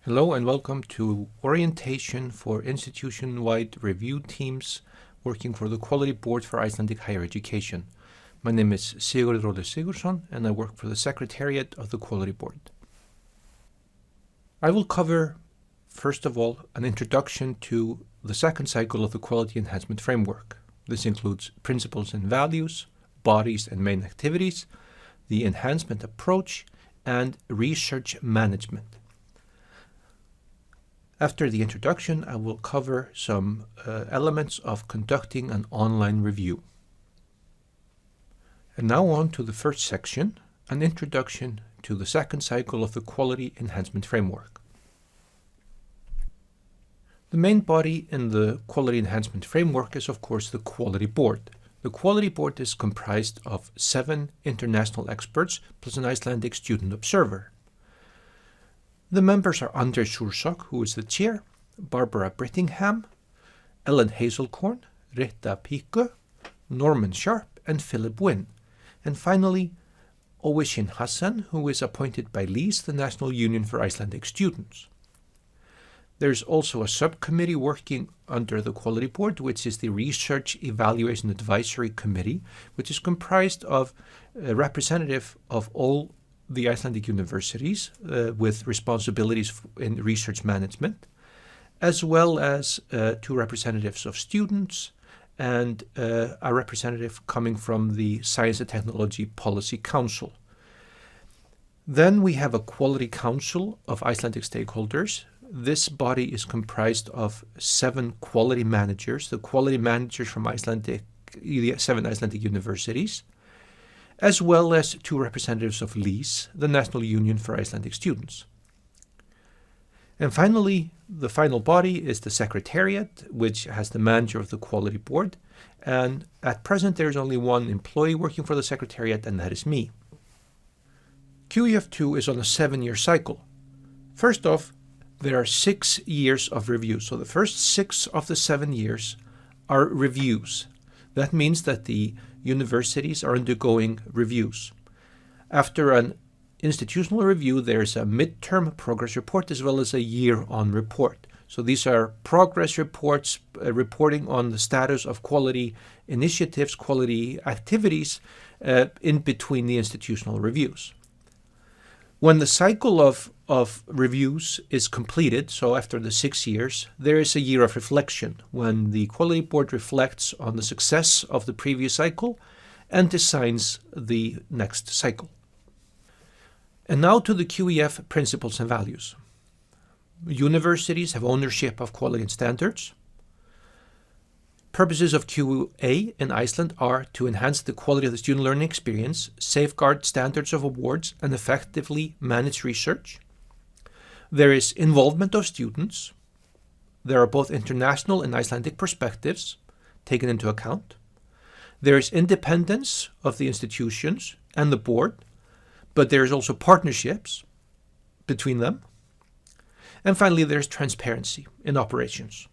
Hello and welcome to Orientation for Institution-Wide Review Teams working for the Quality Board for Icelandic Higher Education. My name is Sigurður Róður Sigurðsson and I work for the Secretariat of the Quality Board. I will cover, first of all, an introduction to the second cycle of the Quality Enhancement Framework. This includes principles and values, bodies and main activities, the enhancement approach, and research management. After the introduction, I will cover some elements of conducting an online review. And now on to the first section, an introduction to the second cycle of the Quality Enhancement Framework. The main body in the Quality Enhancement Framework is, of course, the Quality Board. The Quality Board is comprised of 7 international experts plus an Icelandic student observer. The members are Andrés Súrsok, who is the chair, Barbara Brittingham, Ellen Hazelcorn, Rita Píku, Norman Sharp, and Philip Wynn. And finally, Oisin Hassan, who is appointed by LÍS, the National Union for Icelandic Students. There's also a subcommittee working under the Quality Board, which is the Research Evaluation Advisory Committee, which is comprised of a representative of all the Icelandic universities with responsibilities in research management, as well as 2 representatives of students and a representative coming from the Science and Technology Policy Council. Then we have a Quality Council of Icelandic stakeholders. This body is comprised of 7 quality managers, the quality managers from the 7 Icelandic universities, as well as 2 representatives of LÍS, the National Union for Icelandic Students. And finally, the final body is the Secretariat, which has the manager of the Quality Board. And at present, there is only 1 employee working for the Secretariat, and that is me. QEF2 is on a 7-year cycle. First off, there are 6 years of review. So the first 6 of the 7 years are reviews. That means that the universities are undergoing reviews. After an institutional review, there's a midterm progress report as well as a year-on report. So these are progress reports reporting on the status of quality initiatives, quality activities in between the institutional reviews. When the cycle of reviews is completed, so after the 6 years, there is a year of reflection when the Quality Board reflects on the success of the previous cycle and designs the next cycle. And now to the QEF principles and values. Universities have ownership of quality and standards. Purposes of QA in Iceland are to enhance the quality of the student learning experience, safeguard standards of awards, and effectively manage research. There is involvement of students. There are both international and Icelandic perspectives taken into account. There is independence of the institutions and the board, but there is also partnerships between them. And finally, there's transparency in operations.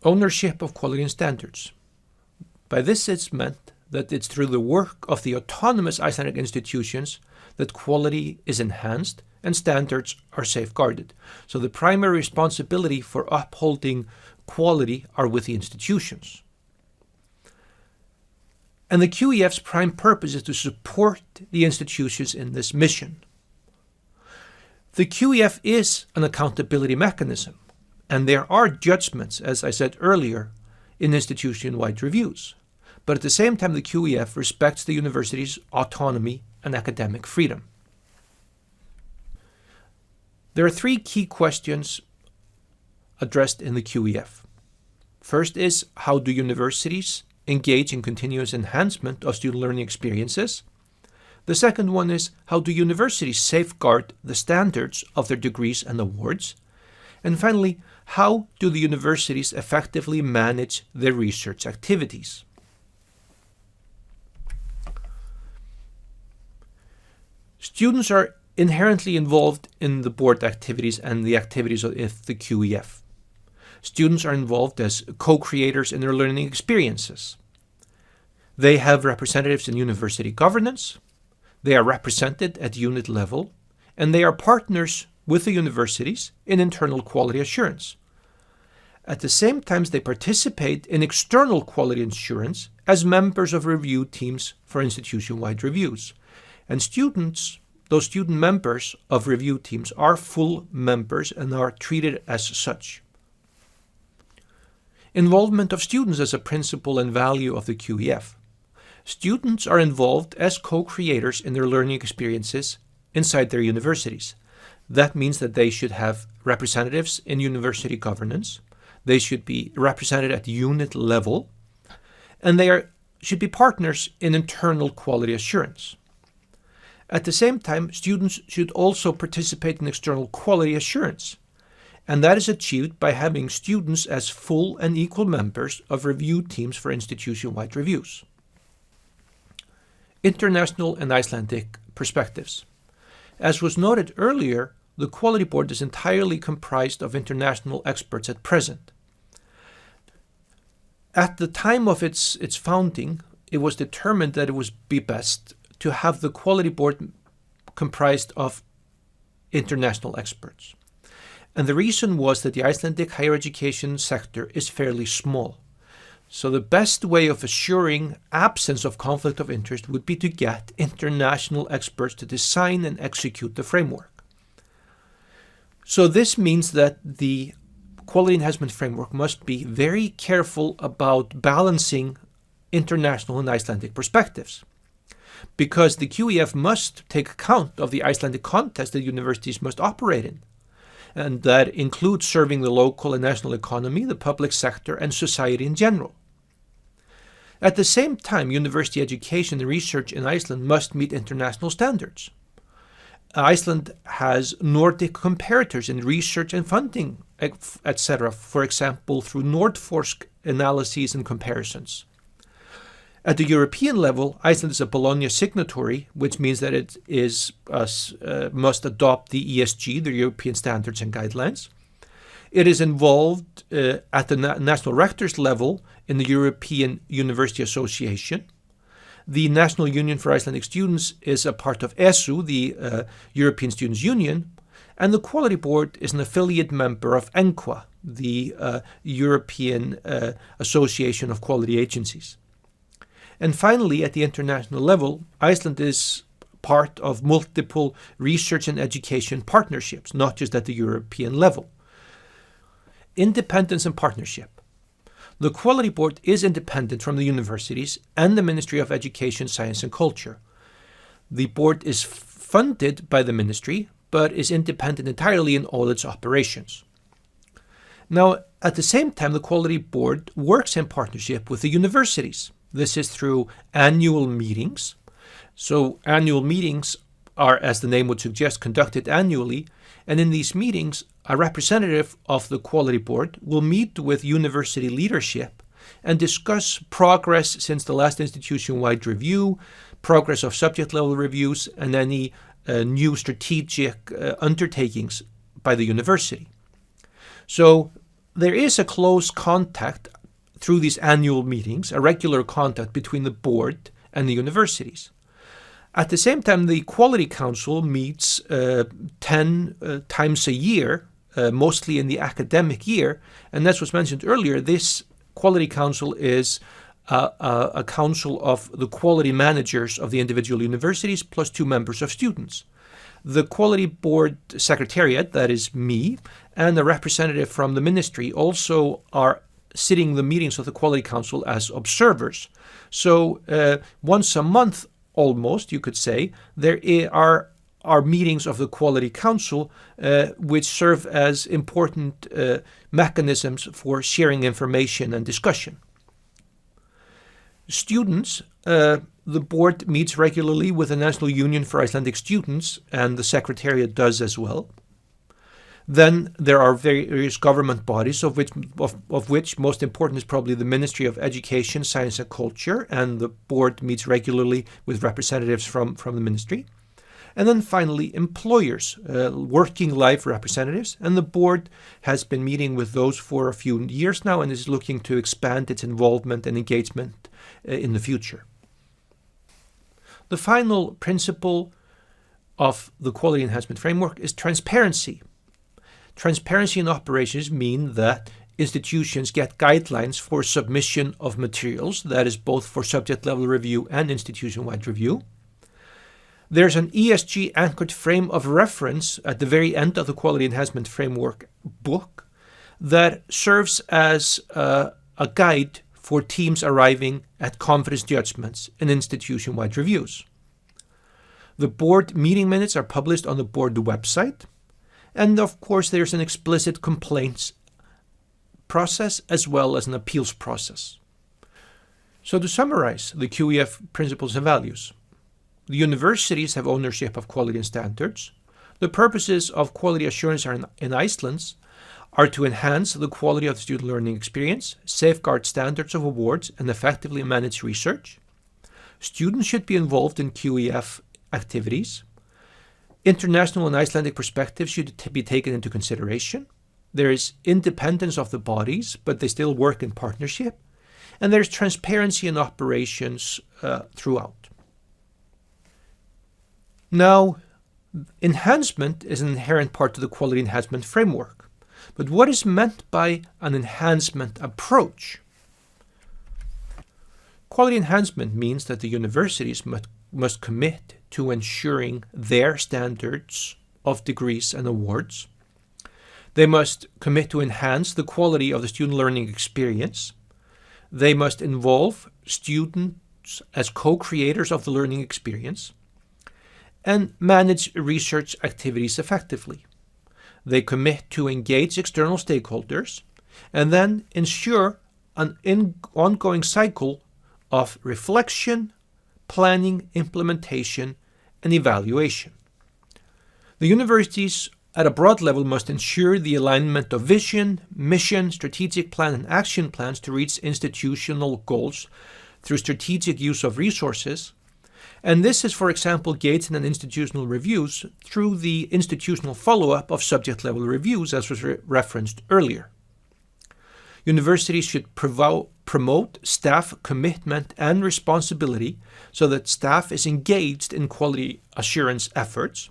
Ownership of quality and standards. By this it's meant that it's through the work of the autonomous Icelandic institutions that quality is enhanced and standards are safeguarded. So the primary responsibility for upholding quality are with the institutions. And the QEF's prime purpose is to support the institutions in this mission. The QEF is an accountability mechanism. And there are judgments, as I said earlier, in institution-wide reviews. But at the same time, the QEF respects the university's autonomy and academic freedom. There are 3 key questions addressed in the QEF. First is, how do universities engage in continuous enhancement of student learning experiences? The second one is, how do universities safeguard the standards of their degrees and awards? And finally, how do the universities effectively manage their research activities? Students are inherently involved in the board activities and the activities of the QEF. Students are involved as co-creators in their learning experiences. They have representatives in university governance, they are represented at unit level, and they are partners with the universities in internal quality assurance. At the same time, they participate in external quality assurance as members of review teams for institution-wide reviews. And those student members of review teams are full members and are treated as such. Involvement of students as a principle and value of the QEF. Students are involved as co-creators in their learning experiences inside their universities. That means that they should have representatives in university governance. They should be represented at unit level, and they should be partners in internal quality assurance. At the same time, students should also participate in external quality assurance, and that is achieved by having students as full and equal members of review teams for institution-wide reviews. International and Icelandic perspectives. As was noted earlier, the Quality Board is entirely comprised of international experts at present. At the time of its founding, it was determined that it would be best to have the Quality Board comprised of international experts. And the reason was that the Icelandic higher education sector is fairly small. So the best way of assuring absence of conflict of interest would be to get international experts to design and execute the framework. So this means that the Quality Enhancement Framework must be very careful about balancing international and Icelandic perspectives, because the QEF must take account of the Icelandic context that universities must operate in, and that includes serving the local and national economy, the public sector, and society in general. At the same time, university education and research in Iceland must meet international standards. Iceland has Nordic comparators in research and funding, etc., for example, through Nordforsk analyses and comparisons. At the European level, Iceland is a Bologna signatory, which means that it must adopt the ESG, the European Standards and Guidelines. It is involved at the national rectors level in the European University Association. The National Union for Icelandic Students is a part of ESU, the European Students' Union, and the Quality Board is an affiliate member of ENQA, the European Association of Quality Agencies. And finally, at the international level, Iceland is part of multiple research and education partnerships, not just at the European level. Independence and partnership. The Quality Board is independent from the universities and the Ministry of Education, Science and Culture. The board is funded by the ministry, but is independent entirely in all its operations. Now, at the same time, the Quality Board works in partnership with the universities. This is through annual meetings. So annual meetings are, as the name would suggest, conducted annually, and in these meetings, a representative of the Quality Board will meet with university leadership and discuss progress since the last institution-wide review, progress of subject-level reviews, and any new strategic undertakings by the university. So there is a close contact through these annual meetings, a regular contact between the board and the universities. At the same time, the Quality Council meets 10 times a year, mostly in the academic year, and as was mentioned earlier, this Quality Council is a council of the quality managers of the individual universities plus 2 members of students. The Quality Board Secretariat, that is me, and a representative from the ministry also are sitting the meetings of the Quality Council as observers. So once a month, almost, you could say, there are meetings of the Quality Council which serve as important mechanisms for sharing information and discussion. Students, the board meets regularly with the National Union for Icelandic Students, and the Secretariat does as well. Then there are various government bodies, of which most important is probably the Ministry of Education, Science and Culture, and the board meets regularly with representatives from the ministry. And then finally, employers, working life representatives, and the board has been meeting with those for a few years now and is looking to expand its involvement and engagement in the future. The final principle of the quality enhancement framework is transparency. Transparency in operations mean that institutions get guidelines for submission of materials, that is both for subject level review and institution-wide review. There's an ESG anchored frame of reference at the very end of the quality enhancement framework book that serves as a guide for teams arriving at confidence judgments in institution-wide reviews. The board meeting minutes are published on the board website. And of course, there's an explicit complaints process as well as an appeals process. So to summarize the QEF principles and values, the universities have ownership of quality and standards. The purposes of quality assurance in Iceland are to enhance the quality of the student learning experience, safeguard standards of awards, and effectively manage research. Students should be involved in QEF activities. International and Icelandic perspectives should be taken into consideration. There is independence of the bodies, but they still work in partnership. And there's transparency in operations throughout. Now, enhancement is an inherent part of the quality enhancement framework. But what is meant by an enhancement approach? Quality enhancement means that the universities must commit to ensuring their standards of degrees and awards. They must commit to enhance the quality of the student learning experience. They must involve students as co-creators of the learning experience and manage research activities effectively. They commit to engage external stakeholders and then ensure an ongoing cycle of reflection, planning, implementation, and evaluation. The universities at a broad level must ensure the alignment of vision, mission, strategic plan, and action plans to reach institutional goals through strategic use of resources. And this is, for example, gauged in institutional reviews through the institutional follow-up of subject level reviews, as was referenced earlier. Universities should promote staff commitment and responsibility so that staff is engaged in quality assurance efforts.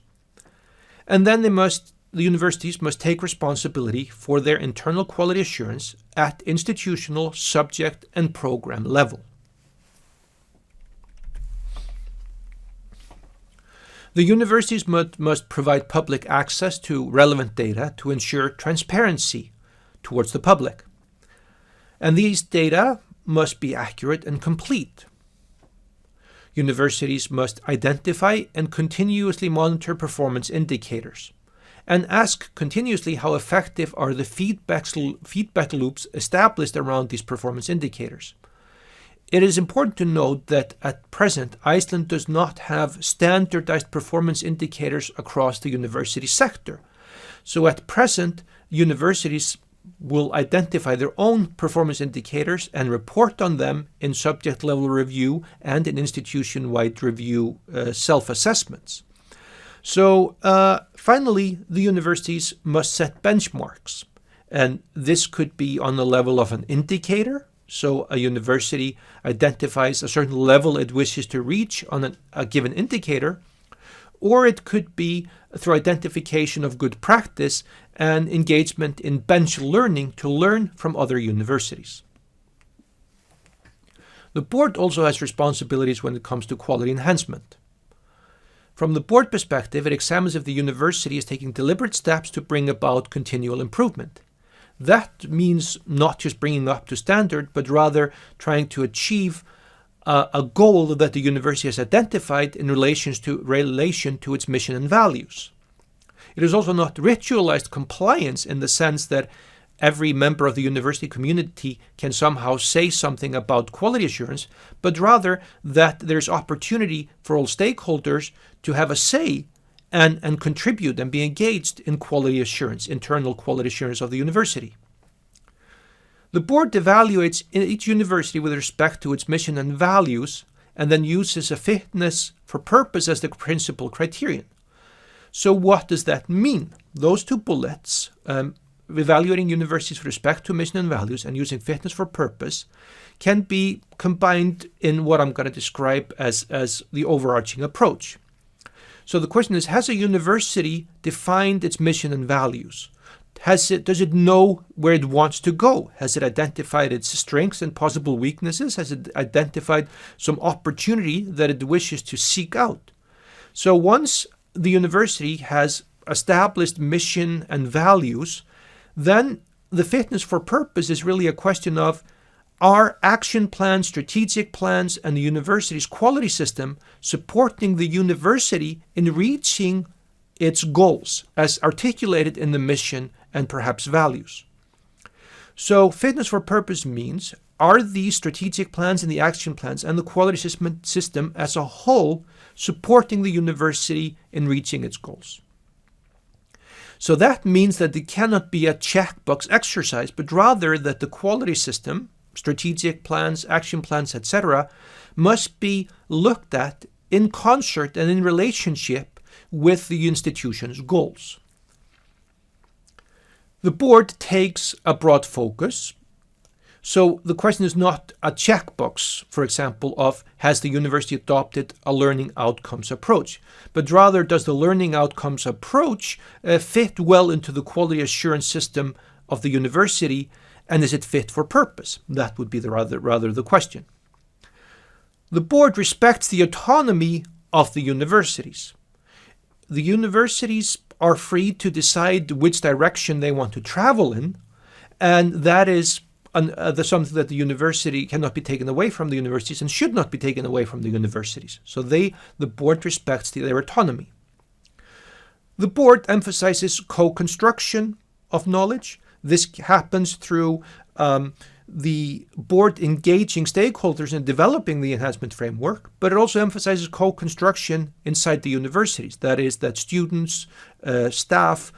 And then the universities must take responsibility for their internal quality assurance at institutional, subject, and program level. The universities must provide public access to relevant data to ensure transparency towards the public. And these data must be accurate and complete. Universities must identify and continuously monitor performance indicators and ask continuously how effective are the feedback loops established around these performance indicators. It is important to note that at present, Iceland does not have standardized performance indicators across the university sector. So at present, universities will identify their own performance indicators and report on them in subject level review and in institution-wide review self-assessments. So finally, the universities must set benchmarks, and this could be on the level of an indicator. So a university identifies a certain level it wishes to reach on a given indicator, or it could be through identification of good practice and engagement in bench learning to learn from other universities. The board also has responsibilities when it comes to quality enhancement. From the board perspective, it examines if the university is taking deliberate steps to bring about continual improvement. That means not just bringing up to standard, but rather trying to achieve a goal that the university has identified in relation to its mission and values. It is also not ritualized compliance in the sense that every member of the university community can somehow say something about quality assurance, but rather that there's opportunity for all stakeholders to have a say and contribute and be engaged in quality assurance, internal quality assurance of the university. The board evaluates each university with respect to its mission and values and then uses a fitness for purpose as the principal criterion. So what does that mean? Those two bullets, evaluating universities with respect to mission and values and using fitness for purpose, can be combined in what I'm going to describe as the overarching approach. So the question is, has a university defined its mission and values? Does it know where it wants to go? Has it identified its strengths and possible weaknesses? Has it identified some opportunity that it wishes to seek out? So once the university has established mission and values, then the fitness for purpose is really a question of, are action plans, strategic plans, and the university's quality system supporting the university in reaching its goals as articulated in the mission and perhaps values? So fitness for purpose means, are these strategic plans and the action plans and the quality system as a whole supporting the university in reaching its goals? So that means that it cannot be a checkbox exercise, but rather that the quality system, strategic plans, action plans, etc., must be looked at in concert and in relationship with the institution's goals. The board takes a broad focus. So the question is not a checkbox, for example, of has the university adopted a learning outcomes approach, but rather does the learning outcomes approach fit well into the quality assurance system of the university, and is it fit for purpose? That would be rather the question. The board respects the autonomy of the universities. The universities are free to decide which direction they want to travel in, and that is something that the university cannot be taken away from the universities and should not be taken away from the universities. So the board respects their autonomy. The board emphasizes co-construction of knowledge. This happens through the board engaging stakeholders in developing the enhancement framework, but it also emphasizes co-construction inside the universities. That is, that students, staff,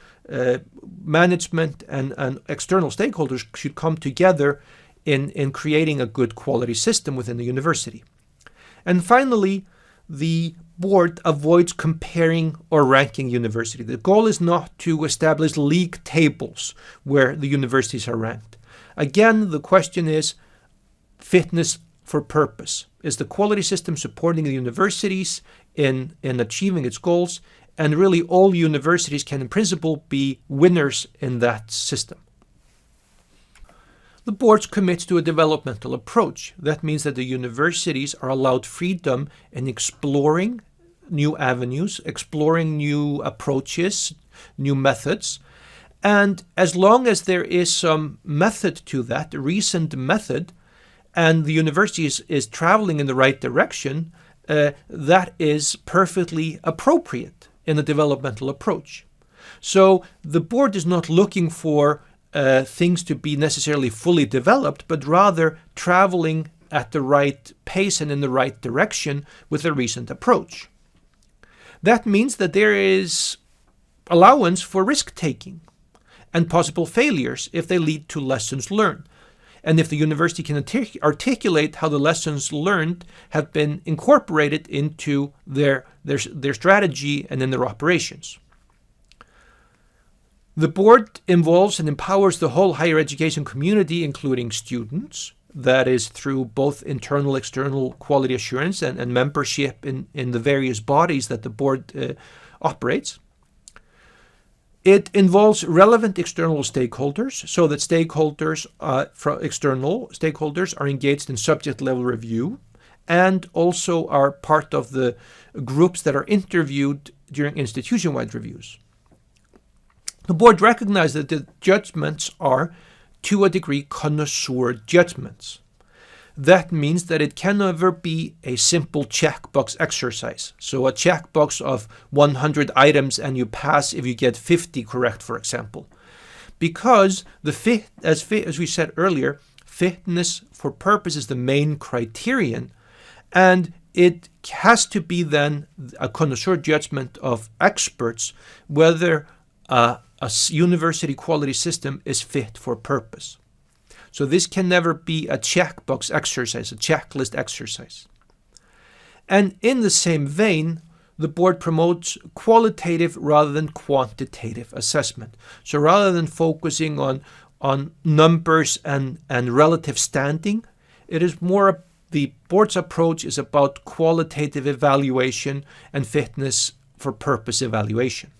management, and external stakeholders should come together in creating a good quality system within the university. And finally, the board avoids comparing or ranking university. The goal is not to establish league tables where the universities are ranked. Again, the question is fitness for purpose. Is the quality system supporting the universities in achieving its goals? And really all universities can in principle be winners in that system. The board commits to a developmental approach. That means that the universities are allowed freedom in exploring new avenues, exploring new approaches, new methods. And as long as there is some method to that, a recent method, and the university is traveling in the right direction, that is perfectly appropriate in a developmental approach. So the board is not looking for things to be necessarily fully developed, but rather traveling at the right pace and in the right direction with a recent approach. That means that there is allowance for risk-taking and possible failures if they lead to lessons learned. And if the university can articulate how the lessons learned have been incorporated into their strategy and in their operations. The board involves and empowers the whole higher education community, including students. That is through both internal, external quality assurance and membership in the various bodies that the board operates. It involves relevant external stakeholders, so that external stakeholders are engaged in subject level review and also are part of the groups that are interviewed during institution-wide reviews. The board recognizes that the judgments are, to a degree, connoisseur judgments. That means that it can never be a simple checkbox exercise. So a checkbox of 100 items and you pass if you get 50 correct, for example. Because as we said earlier, fitness for purpose is the main criterion, and it has to be then a connoisseur judgment of experts whether a university quality system is fit for purpose. So this can never be a checkbox exercise, a checklist exercise. And in the same vein, the board promotes qualitative rather than quantitative assessment. So rather than focusing on numbers and relative standing, it is more the board's approach is about qualitative evaluation and fitness for purpose evaluation.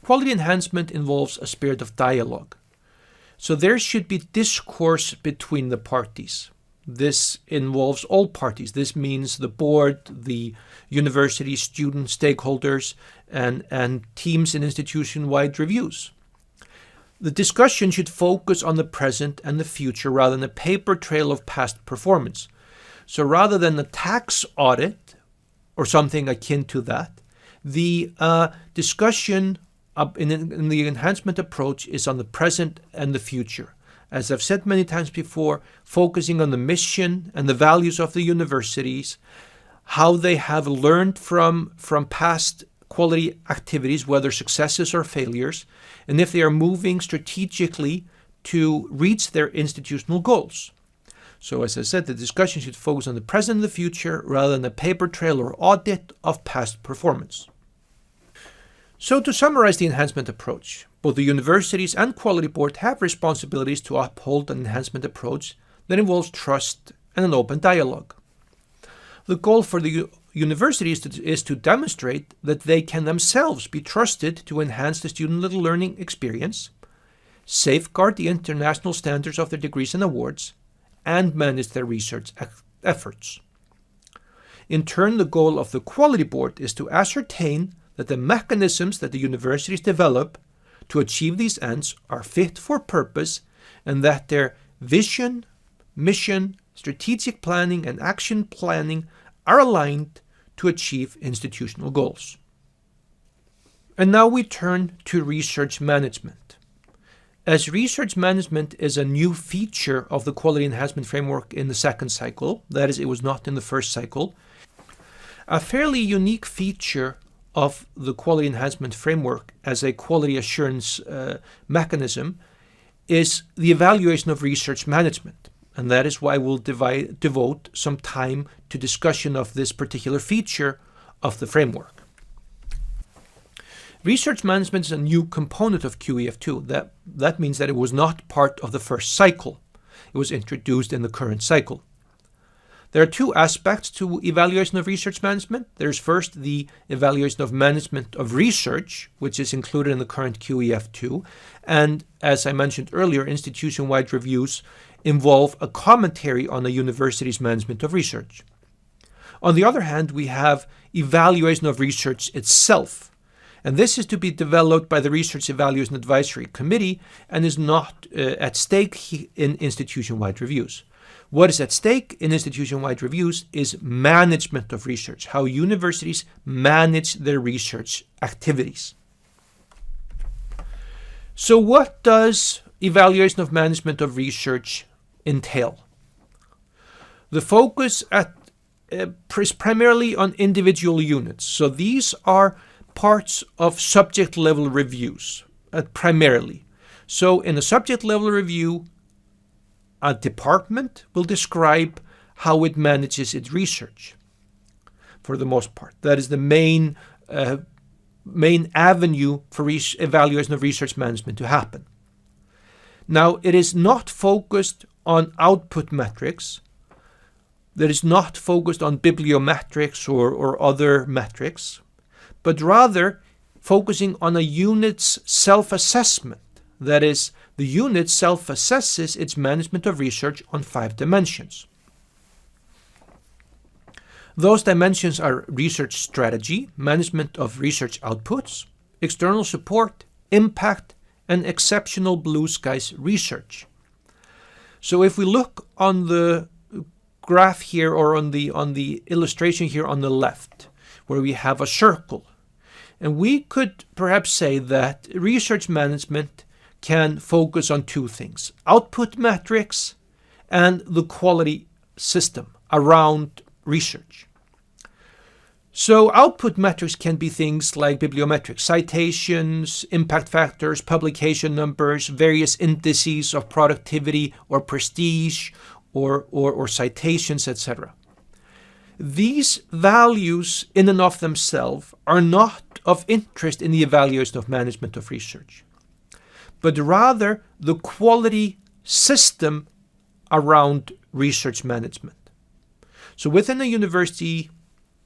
Quality enhancement involves a spirit of dialogue. So there should be discourse between the parties. This involves all parties. This means the board, the university, student stakeholders, and teams in institution-wide reviews. The discussion should focus on the present and the future rather than a paper trail of past performance. So rather than a tax audit or something akin to that, the discussion in the enhancement approach is on the present and the future. As I've said many times before, focusing on the mission and the values of the universities, how they have learned from past quality activities, whether successes or failures, and if they are moving strategically to reach their institutional goals. So as I said, the discussion should focus on the present and the future rather than a paper trail or audit of past performance. So to summarize the enhancement approach, both the universities and quality board have responsibilities to uphold an enhancement approach that involves trust and an open dialogue. The goal for the universities is to demonstrate that they can themselves be trusted to enhance the student learning experience, safeguard the international standards of their degrees and awards, and manage their research efforts. In turn, the goal of the quality board is to ascertain that the mechanisms that the universities develop to achieve these ends are fit for purpose and that their vision, mission, strategic planning, and action planning are aligned to achieve institutional goals. And now we turn to research management. As research management is a new feature of the quality enhancement framework in the second cycle, that is, it was not in the first cycle, a fairly unique feature of the quality enhancement framework as a quality assurance mechanism is the evaluation of research management. And that is why we'll devote some time to discussion of this particular feature of the framework. Research management is a new component of QEF2. That means that it was not part of the first cycle. It was introduced in the current cycle. There are two aspects to evaluation of research management. There's first the evaluation of management of research, which is included in the current QEF2. And as I mentioned earlier, institution-wide reviews involve a commentary on a university's management of research. On the other hand, we have evaluation of research itself. And this is to be developed by the Research Evaluation Advisory Committee and is not at stake in institution-wide reviews. What is at stake in institution-wide reviews is management of research, how universities manage their research activities. So what does evaluation of management of research entail? The focus is primarily on individual units. So these are parts of subject level reviews, primarily. So in a subject level review, a department will describe how it manages its research, for the most part. That is the main avenue for evaluation of research management to happen. Now, it is not focused on output metrics. That is not focused on bibliometrics or other metrics, but rather focusing on a unit's self-assessment. That is, the unit self-assesses its management of research on 5 dimensions. Those dimensions are research strategy, management of research outputs, external support, impact, and exceptional blue skies research. So if we look on the graph here or on the illustration here on the left, where we have a circle, and we could perhaps say that research management can focus on 2 things: output metrics and the quality system around research. So output metrics can be things like bibliometrics, citations, impact factors, publication numbers, various indices of productivity or prestige or citations, etc. These values in and of themselves are not of interest in the evaluation of management of research, but rather the quality system around research management. So within a university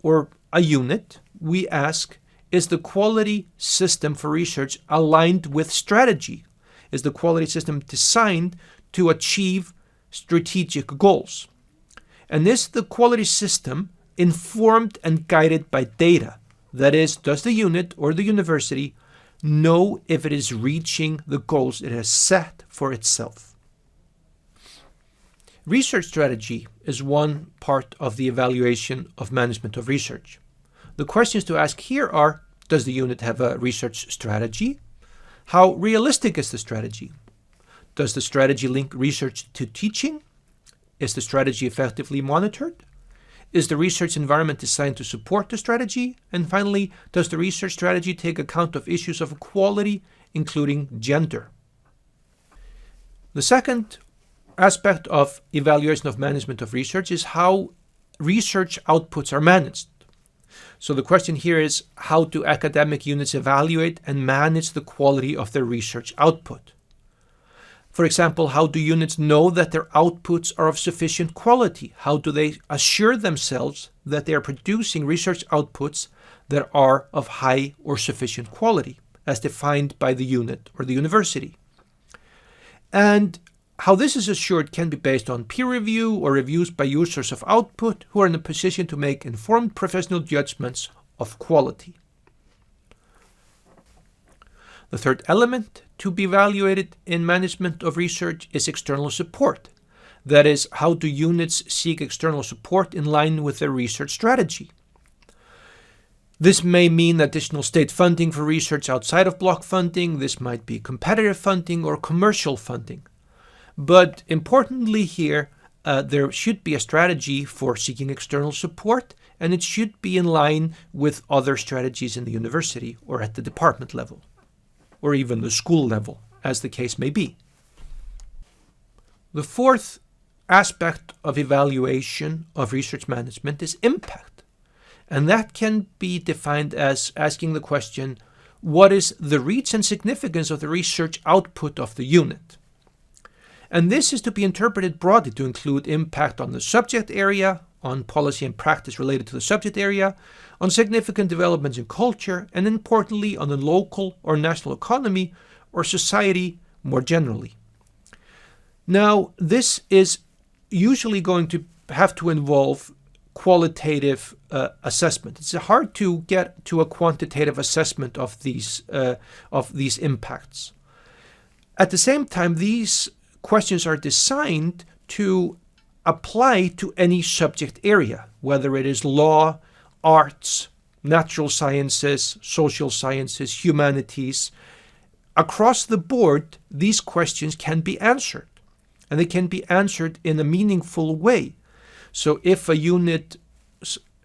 or a unit, we ask, is the quality system for research aligned with strategy? Is the quality system designed to achieve strategic goals? And is the quality system informed and guided by data? That is, does the unit or the university know if it is reaching the goals it has set for itself? Research strategy is one part of the evaluation of management of research. The questions to ask here are, does the unit have a research strategy? How realistic is the strategy? Does the strategy link research to teaching? Is the strategy effectively monitored? Is the research environment designed to support the strategy? And finally, does the research strategy take account of issues of quality, including gender? The second aspect of evaluation of management of research is how research outputs are managed. So the question here is, how do academic units evaluate and manage the quality of their research output? For example, how do units know that their outputs are of sufficient quality? How do they assure themselves that they are producing research outputs that are of high or sufficient quality, as defined by the unit or the university? And how this is assured can be based on peer review or reviews by users of output who are in a position to make informed professional judgments of quality. The third element to be evaluated in management of research is external support. That is, how do units seek external support in line with their research strategy? This may mean additional state funding for research outside of block funding. This might be competitive funding or commercial funding. But importantly here, there should be a strategy for seeking external support, and it should be in line with other strategies in the university or at the department level, or even the school level, as the case may be. The fourth aspect of evaluation of research management is impact. And that can be defined as asking the question, what is the reach and significance of the research output of the unit? And this is to be interpreted broadly to include impact on the subject area, on policy and practice related to the subject area, on significant developments in culture, and importantly on the local or national economy or society more generally. Now, this is usually going to have to involve qualitative assessment. It's hard to get to a quantitative assessment of these impacts. At the same time, these questions are designed to apply to any subject area, whether it is law, arts, natural sciences, social sciences, humanities. Across the board, these questions can be answered, and they can be answered in a meaningful way. So if a unit's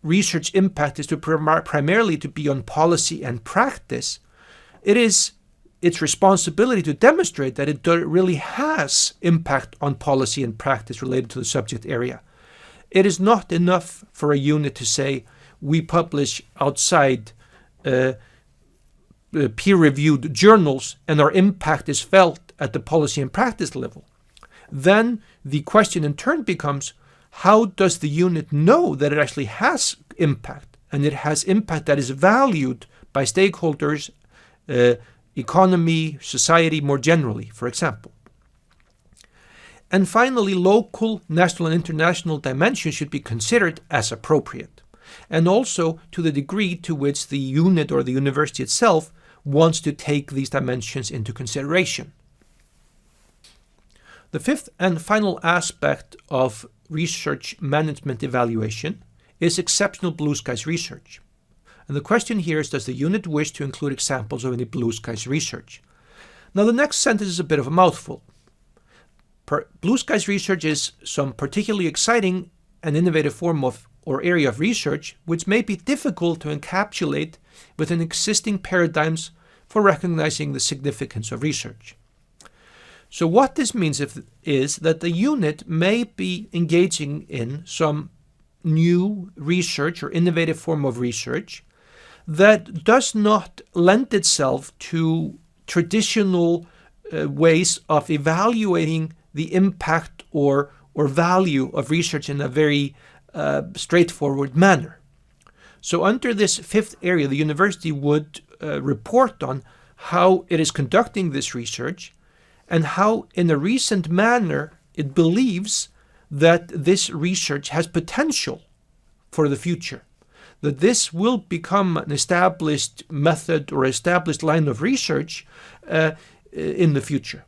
research impact is to primarily to be on policy and practice, it is its responsibility to demonstrate that it really has impact on policy and practice related to the subject area. It is not enough for a unit to say, we publish outside peer-reviewed journals and our impact is felt at the policy and practice level. Then the question in turn becomes, how does the unit know that it actually has impact, and it has impact that is valued by stakeholders, economy, society more generally, for example? And finally, local, national, and international dimensions should be considered as appropriate, and also to the degree to which the unit or the university itself wants to take these dimensions into consideration. The fifth and final aspect of research management evaluation is exceptional blue skies research. And the question here is, does the unit wish to include examples of any blue skies research? Now, the next sentence is a bit of a mouthful. Blue skies research is some particularly exciting and innovative form of or area of research which may be difficult to encapsulate within existing paradigms for recognizing the significance of research. So what this means is that the unit may be engaging in some new research or innovative form of research that does not lend itself to traditional ways of evaluating the impact or value of research in a very straightforward manner. So under this fifth area, the university would report on how it is conducting this research and how, in a recent manner, it believes that this research has potential for the future, that this will become an established method or established line of research in the future.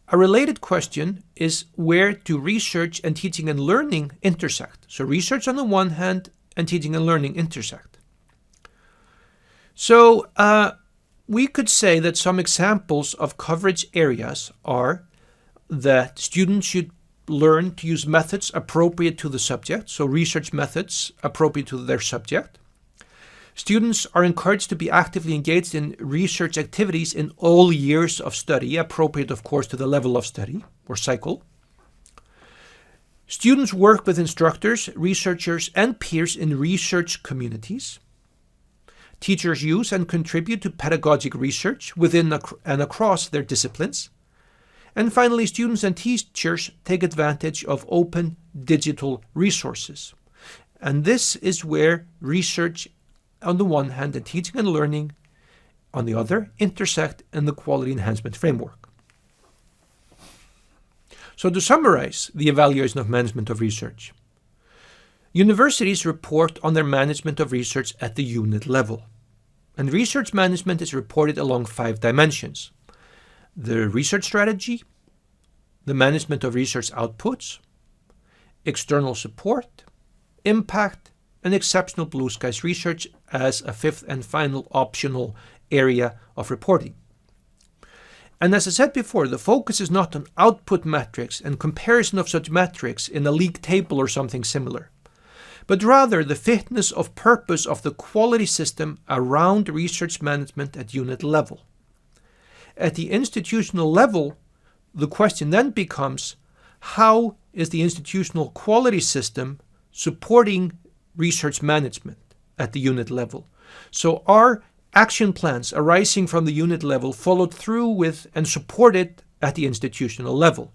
A related question is, where do research and teaching and learning intersect? So research on the one hand and teaching and learning intersect. So we could say that some examples of coverage areas are that students should learn to use methods appropriate to the subject, so research methods appropriate to their subject. Students are encouraged to be actively engaged in research activities in all years of study, appropriate, of course, to the level of study or cycle. Students work with instructors, researchers, and peers in research communities. Teachers use and contribute to pedagogic research within and across their disciplines. And finally, students and teachers take advantage of open digital resources. And this is where research on the one hand and teaching and learning on the other intersect in the quality enhancement framework. So to summarize the evaluation of management of research, universities report on their management of research at the unit level. And research management is reported along 5 dimensions: the research strategy, the management of research outputs, external support, impact, and exceptional blue skies research as a 5th and final optional area of reporting. And as I said before, the focus is not on output metrics and comparison of such metrics in a league table or something similar, but rather the fitness of purpose of the quality system around research management at unit level. At the institutional level, the question then becomes, how is the institutional quality system supporting research management at the unit level? So are action plans arising from the unit level followed through with and supported at the institutional level?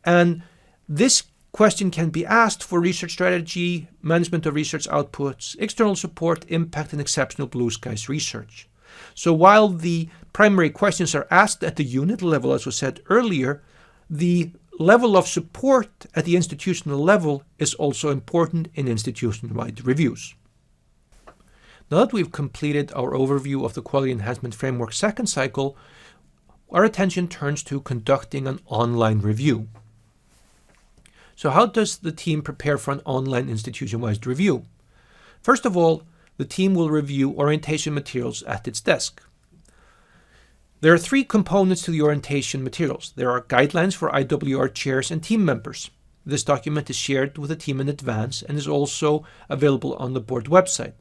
And this question can be asked for research strategy, management of research outputs, external support, impact, and exceptional blue skies research. So while the primary questions are asked at the unit level, as was said earlier, the level of support at the institutional level is also important in institution-wide reviews. Now that we've completed our overview of the Quality Enhancement Framework second cycle, our attention turns to conducting an online review. So how does the team prepare for an online institution-wide review? First of all, the team will review orientation materials at its desk. There are 3 components to the orientation materials. There are guidelines for IWR chairs and team members. This document is shared with the team in advance and is also available on the board website.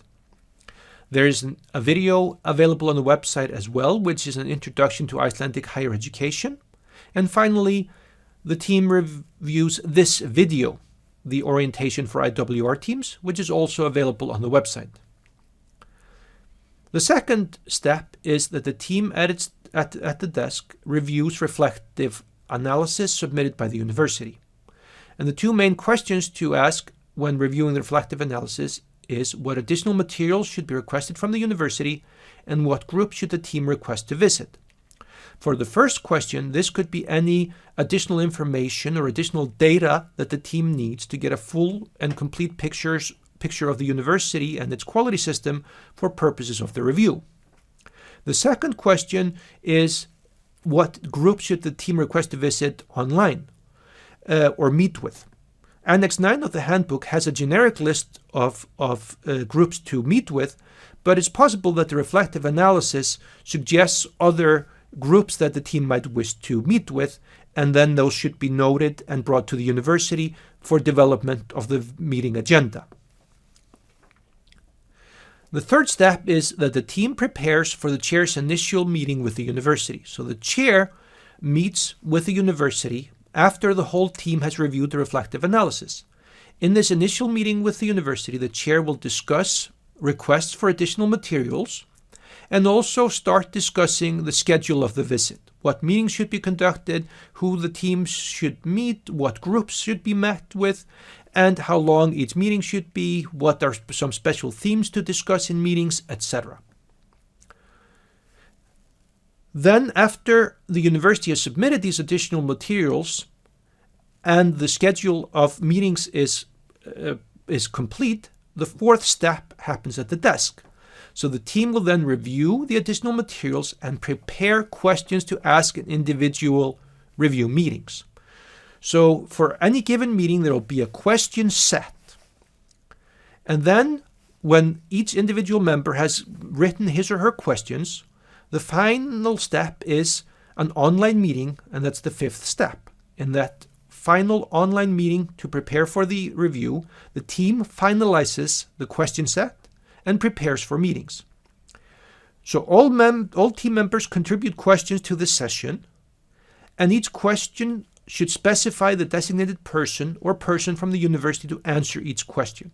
There is a video available on the website as well, which is an introduction to Icelandic higher education. And finally, the team reviews this video, the orientation for IWR Teams, which is also available on the website. The second step is that the team at the desk reviews reflective analysis submitted by the university. And the 2 main questions to ask when reviewing the reflective analysis is what additional materials should be requested from the university and what group should the team request to visit. For the first question, this could be any additional information or additional data that the team needs to get a full and complete picture of the university and its quality system for purposes of the review. The second question is, what group should the team request to visit online or meet with? Annex 9 of the handbook has a generic list of groups to meet with, but it's possible that the reflective analysis suggests other groups that the team might wish to meet with, and then those should be noted and brought to the university for development of the meeting agenda. The third step is that the team prepares for the chair's initial meeting with the university. So the chair meets with the university after the whole team has reviewed the reflective analysis. In this initial meeting with the university, the chair will discuss requests for additional materials and also start discussing the schedule of the visit. What meetings should be conducted, who the teams should meet, what groups should be met with, and how long each meeting should be, what are some special themes to discuss in meetings, etc. Then, after the university has submitted these additional materials and the schedule of meetings is complete, the fourth step happens at the desk. So the team will then review the additional materials and prepare questions to ask in individual review meetings. So for any given meeting, there will be a question set. And then when each individual member has written his or her questions, the final step is an online meeting, and that's the fifth step. In that final online meeting to prepare for the review, the team finalizes the question set and prepares for meetings. So all team members contribute questions to the session, and each question should specify the designated person or person from the university to answer each question.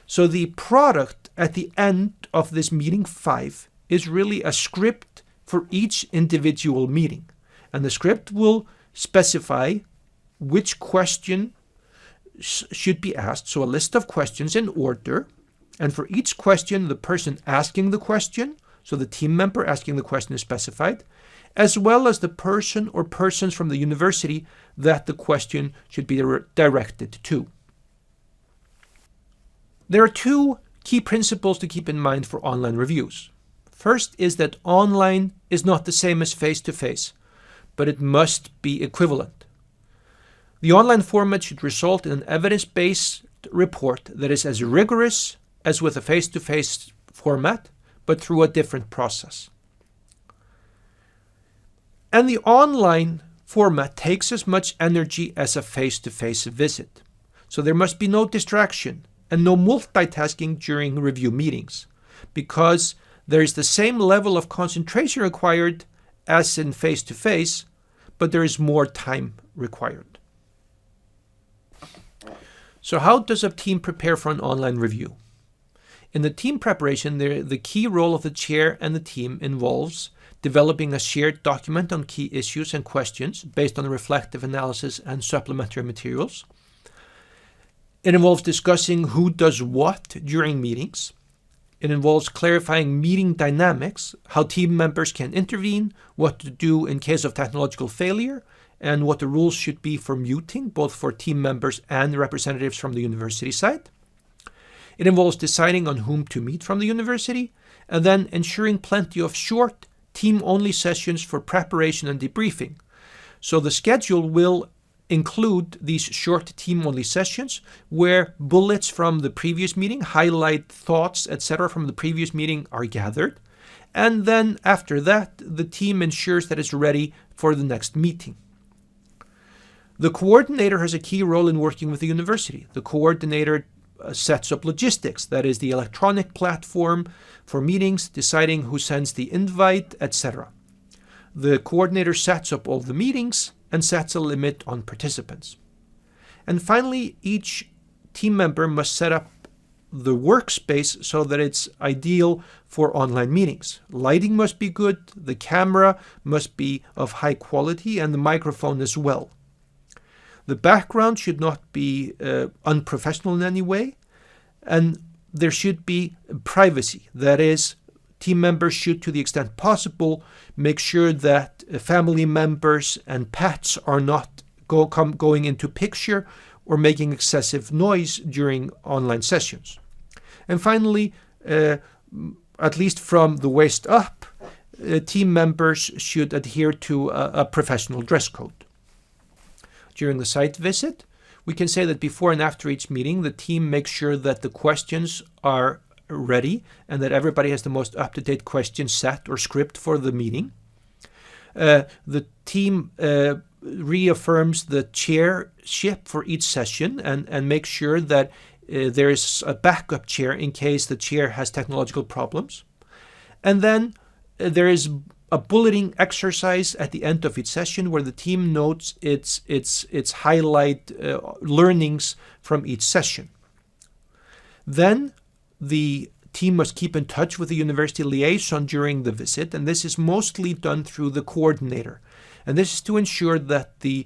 So the product at the end of this meeting 5 is really a script for each individual meeting. And the script will specify which question should be asked, so a list of questions in order. And for each question, the person asking the question, so the team member asking the question is specified, as well as the person or persons from the university that the question should be directed to. There are 2 key principles to keep in mind for online reviews. First is that online is not the same as face-to-face, but it must be equivalent. The online format should result in an evidence-based report that is as rigorous as with a face-to-face format, but through a different process. And the online format takes as much energy as a face-to-face visit. So there must be no distraction and no multitasking during review meetings, because there is the same level of concentration required as in face-to-face, but there is more time required. So how does a team prepare for an online review? In the team preparation, the key role of the chair and the team involves developing a shared document on key issues and questions based on reflective analysis and supplementary materials. It involves discussing who does what during meetings. It involves clarifying meeting dynamics, how team members can intervene, what to do in case of technological failure, and what the rules should be for muting, both for team members and representatives from the university side. It involves deciding on whom to meet from the university, and then ensuring plenty of short, team-only sessions for preparation and debriefing. So the schedule will include these short team-only sessions where bullets from the previous meeting, highlight thoughts, etc. from the previous meeting are gathered. And then after that, the team ensures that it's ready for the next meeting. The coordinator has a key role in working with the university. The coordinator sets up logistics, that is the electronic platform for meetings, deciding who sends the invite, etc. The coordinator sets up all the meetings and sets a limit on participants. And finally, each team member must set up the workspace so that it's ideal for online meetings. Lighting must be good, the camera must be of high quality, and the microphone as well. The background should not be unprofessional in any way, and there should be privacy. That is, team members should, to the extent possible, make sure that family members and pets are not going into picture or making excessive noise during online sessions. And finally, at least from the waist up, team members should adhere to a professional dress code. During the site visit, we can say that before and after each meeting, the team makes sure that the questions are ready and that everybody has the most up-to-date question set or script for the meeting. The team reaffirms the chairship for each session and makes sure that there is a backup chair in case the chair has technological problems. And then there is a bulleting exercise at the end of each session where the team notes its highlight learnings from each session. Then the team must keep in touch with the university liaison during the visit, and this is mostly done through the coordinator. And this is to ensure that the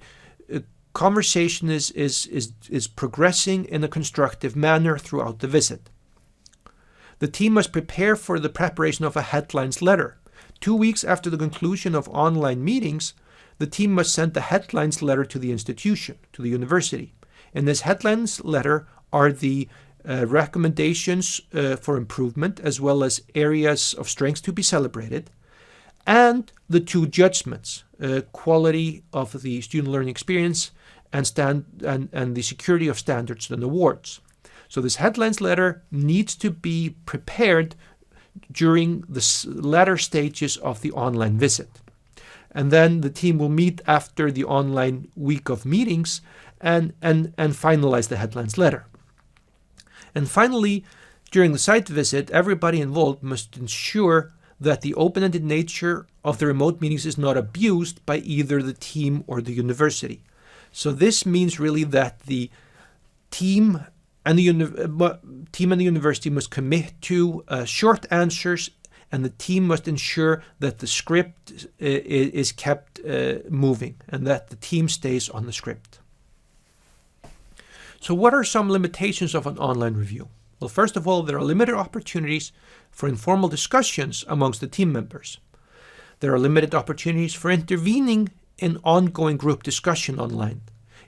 conversation is progressing in a constructive manner throughout the visit. The team must prepare for the preparation of a headlines letter. 2 weeks after the conclusion of online meetings, the team must send the headlines letter to the institution, to the university. In this headlines letter are the recommendations for improvement, as well as areas of strengths to be celebrated, and the 2 judgments, quality of the student learning experience and the security of standards and awards. So this headlines letter needs to be prepared during the latter stages of the online visit. And then the team will meet after the online week of meetings and finalize the headlines letter. And finally, during the site visit, everybody involved must ensure that the open-ended nature of the remote meetings is not abused by either the team or the university. So this means really that the team and the university must commit to short answers, and the team must ensure that the script is kept moving and that the team stays on the script. So what are some limitations of an online review? Well, first of all, there are limited opportunities for informal discussions amongst the team members. There are limited opportunities for intervening in ongoing group discussion online.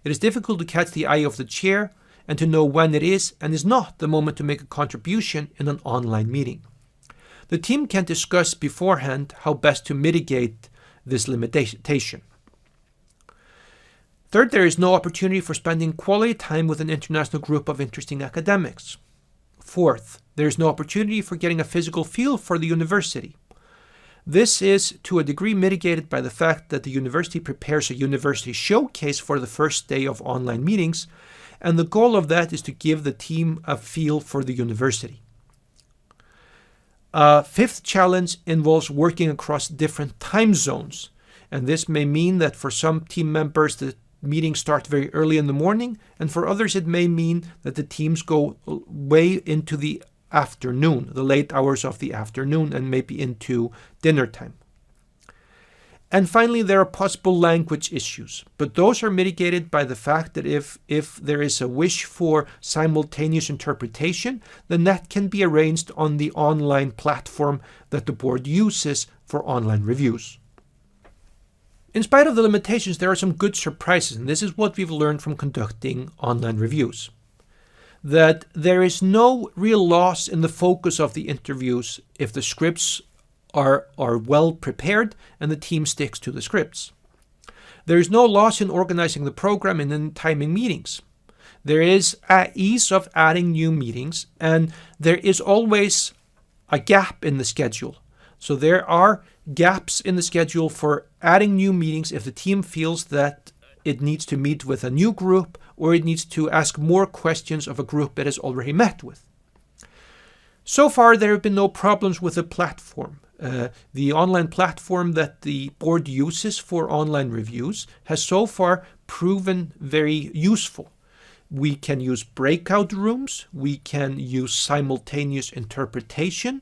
It is difficult to catch the eye of the chair and to know when it is and is not the moment to make a contribution in an online meeting. The team can discuss beforehand how best to mitigate this limitation. Third, there is no opportunity for spending quality time with an international group of interesting academics. Fourth, there is no opportunity for getting a physical feel for the university. This is to a degree mitigated by the fact that the university prepares a university showcase for the first day of online meetings, and the goal of that is to give the team a feel for the university. Fifth challenge involves working across different time zones, and this may mean that for some team members the meetings start very early in the morning, and for others it may mean that the teams go way into the afternoon, the late hours of the afternoon, and maybe into dinner time. And finally, there are possible language issues, but those are mitigated by the fact that if there is a wish for simultaneous interpretation, then that can be arranged on the online platform that the board uses for online reviews. In spite of the limitations, there are some good surprises, and this is what we've learned from conducting online reviews. That there is no real loss in the focus of the interviews if the scripts are well prepared and the team sticks to the scripts. There is no loss in organizing the program and in timing meetings. There is ease of adding new meetings, and there is always a gap in the schedule. So there are gaps in the schedule for adding new meetings if the team feels that it needs to meet with a new group or it needs to ask more questions of a group it has already met with. So far, there have been no problems with the platform. The online platform that the board uses for online reviews has so far proven very useful. We can use breakout rooms, we can use simultaneous interpretation,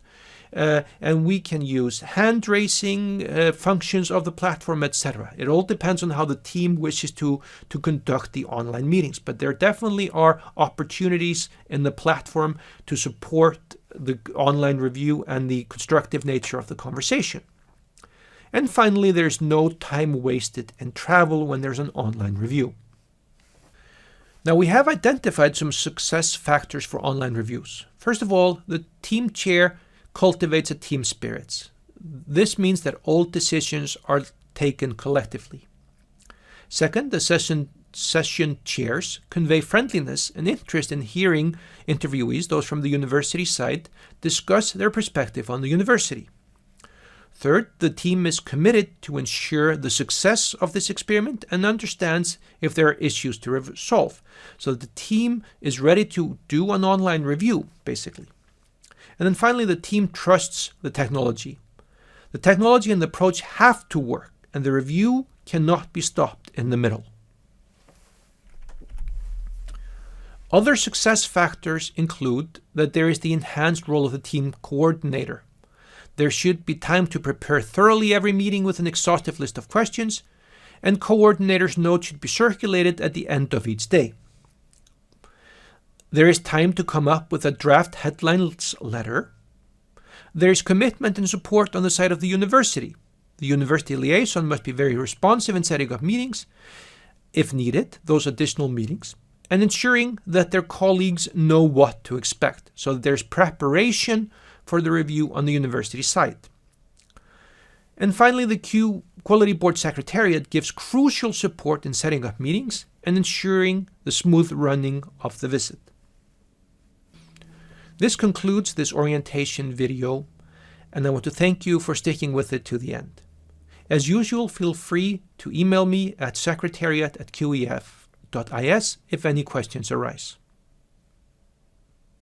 and we can use hand raising functions of the platform, etc. It all depends on how the team wishes to conduct the online meetings, but there definitely are opportunities in the platform to support the online review and the constructive nature of the conversation. And finally, there's no time wasted in travel when there's an online review. Now, we have identified some success factors for online reviews. First of all, the team chair cultivates a team spirit. This means that all decisions are taken collectively. Second, the session chairs convey friendliness and interest in hearing interviewees, those from the university side, discuss their perspective on the university. Third, the team is committed to ensure the success of this experiment and understands if there are issues to resolve. So the team is ready to do an online review, basically. And then finally, the team trusts the technology. The technology and the approach have to work, and the review cannot be stopped in the middle. Other success factors include that there is the enhanced role of the team coordinator. There should be time to prepare thoroughly every meeting with an exhaustive list of questions, and coordinators' notes should be circulated at the end of each day. There is time to come up with a draft headlines letter. There is commitment and support on the side of the university. The university liaison must be very responsive in setting up meetings, if needed, those additional meetings, and ensuring that their colleagues know what to expect, so that there's preparation for the review on the university side. And finally, the Quality Board Secretariat gives crucial support in setting up meetings and ensuring the smooth running of the visit. This concludes this orientation video, and I want to thank you for sticking with it to the end. As usual, feel free to email me at secretariat@qef.is if any questions arise.